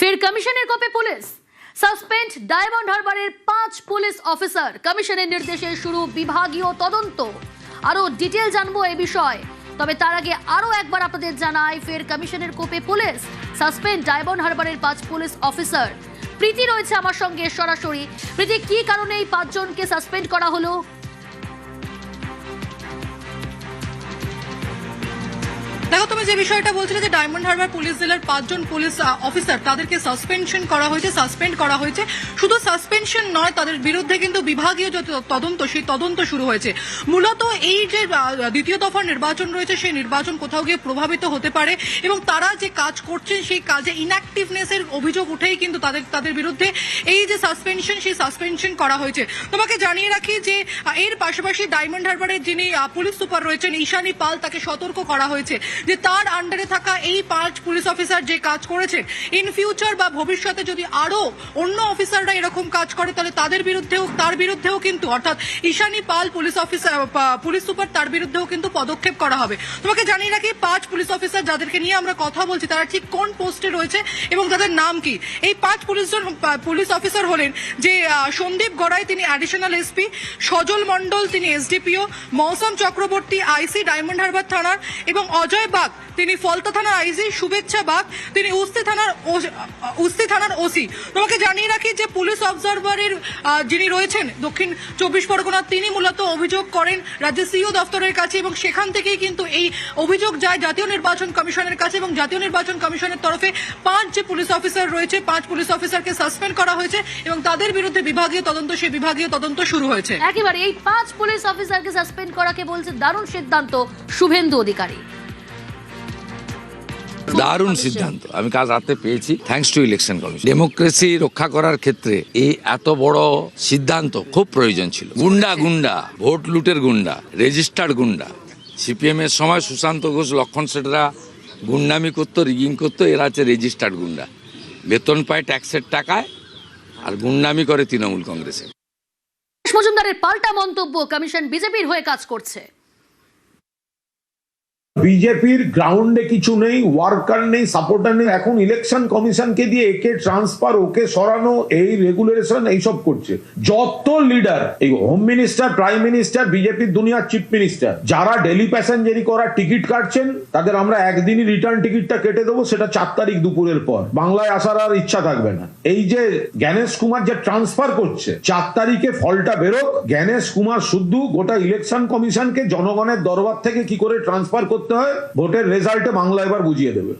ফের কমিশনের কোপে পুলিশ। সাসপেন্ড ডায়মন্ড হারবারের 5 পুলিশ অফিসার। কমিশনের নির্দেশে শুরু বিভাগীয় তদন্ত। আরো ডিটেইল জানবো এই বিষয়, তবে তার আগে আরো একবার আপনাদের জানাই, ফের কমিশনের কোপে পুলিশ। সাসপেন্ড ডায়মন্ড হারবারের 5 পুলিশ অফিসার। প্রীতি রয়েছে আমার সঙ্গে সরাসরি। প্রীতি, কি কারণে এই 5 জনকে সাসপেন্ড করা হলো? দেখো, তুমি যে বিষয়টা বলছিলে যে ডায়মন্ড হারবার পুলিশ জেলার 5 জন পুলিশ অফিসার তাদেরকে সাসপেন্ড করা হয়েছে। শুধু সাসপেনশন নয়, তাদের বিরুদ্ধে কিন্তু বিভাগীয় যে তদন্ত, সেই তদন্ত শুরু হয়েছে। মূলত এই যে দ্বিতীয় দফার নির্বাচন রয়েছে, সেই নির্বাচন কোথাও গিয়ে প্রভাবিত হতে পারে এবং তারা যে কাজ করছেন সেই কাজে ইনঅ্যাক্টিভনেসের অভিযোগ উঠেই কিন্তু তাদের বিরুদ্ধে এই যে সাসপেনশন করা হয়েছে। তোমাকে জানিয়ে রাখি যে এর পাশাপাশি ডায়মন্ড হারবারের যিনি পুলিশ সুপার রয়েছেন ঈশানী পাল, তাকে সতর্ক করা হয়েছে যে তার আন্ডারে থাকা এই 5 পুলিশ অফিসার যে কাজ করেছেন, ইন ফিউচার বা ভবিষ্যতে যদি আরো অন্য অফিসাররা এরকম কাজ করে তাহলে তার বিরুদ্ধেও কিন্তু, অর্থাৎ ঈশানী পাল পুলিশ সুপার, তার বিরুদ্ধেও কিন্তু পদক্ষেপ করা হবে। তোমাকে জানিয়ে রাখি 5 পুলিশ অফিসার যাদেরকে নিয়ে আমরা কথা বলছি তারা ঠিক কোন পোস্টে রয়েছে এবং তাদের নাম কি। এই 5 পুলিশ অফিসার হলেন যে সন্দীপ গড়াই, তিনি অ্যাডিশনাল এসপি, সজল মন্ডল, তিনি এসডিপিও, মৌসম চক্রবর্তী আইসি ডায়মন্ড হারবার থানার, এবং অজয় বাগ, তিনি ফলতা থানার আইসি, শুভেচ্ছা বাগ, তিনি উস্তি থানার ওসি। তোমাকে জানিয়ে রাখি যে পুলিশ অবজারভারের যিনি রয়েছেন দক্ষিণ 24 পরগনা, তিনি মূলত অভিযোগ করেন রাজ্যের সিইও দপ্তরের কাছে এবং সেখান থেকেই কিন্তু এই অভিযোগ যায় জাতীয় নির্বাচন কমিশনের কাছে এবং জাতীয় নির্বাচন কমিশনের তরফে 5 যে পুলিশ অফিসার রয়েছে, 5 পুলিশ অফিসারকে সাসপেন্ড করা হয়েছে এবং তাদের বিরুদ্ধে সেই বিভাগীয় তদন্ত শুরু হয়েছে। একেবারে এই 5 পুলিশ অফিসারকে সাসপেন্ড করাকে বলছে দারুণ সিদ্ধান্ত শুভেন্দু অধিকারী। দারুণ সিদ্ধান্ত আমি কাল রাতে পেয়েছি, thanks to election commission. Democracy রক্ষা করার ক্ষেত্রে এই এত বড় সিদ্ধান্ত খুব প্রয়োজন ছিল। গুন্ডা ভোট লুটের গুন্ডা, রেজিস্টার্ড গুন্ডা। সিপিএম এর সময় সুশান্ত ঘোষ, লক্ষণ সেটরা গুন্ডামি করতো, রিগিং করতো। এরা হচ্ছে রেজিস্টার্ড গুন্ডা, বেতন পায় ট্যাক্সের টাকায় আর গুন্ডামি করে তৃণমূল কংগ্রেসে। মজুমদারের পাল্টা মন্তব্য, কমিশন বিজেপির হয়ে কাজ করছে। বিজেপির গ্রাউন্ডে কিছু নেই, ওয়ার্কার নেই, সাপোর্টার নেই। এখন ইলেকশন কমিশনকে দিয়ে একে ট্রান্সফার, ওকে সরানো, এই রেগুলেশন এইসব করছে। যত লিডার, এই হোম মিনিস্টার, প্রাইম মিনিস্টার, বিজেপির দুনিয়ার চিফ মিনিস্টার, যারা ডেলি প্যাসেঞ্জারি করার টিকিট কাটছেন, তাদের আমরা একদিনই রিটার্ন টিকিটটা কেটে দেবো, সেটা 4 তারিখ দুপুরের পর। বাংলায় আসার আর ইচ্ছা থাকবে না। এই যে জ্ঞানেশ কুমার যে ট্রান্সফার করছে, 4 তারিখে ফলটা বেরোক, জ্ঞানেশ কুমার শুদ্ধ গোটা ইলেকশন কমিশনকে জনগণের দরবার থেকে কি করে ট্রান্সফার করতে হয়, ভোটের রেজাল্টে বাংলা এবার বুঝিয়ে দেবে।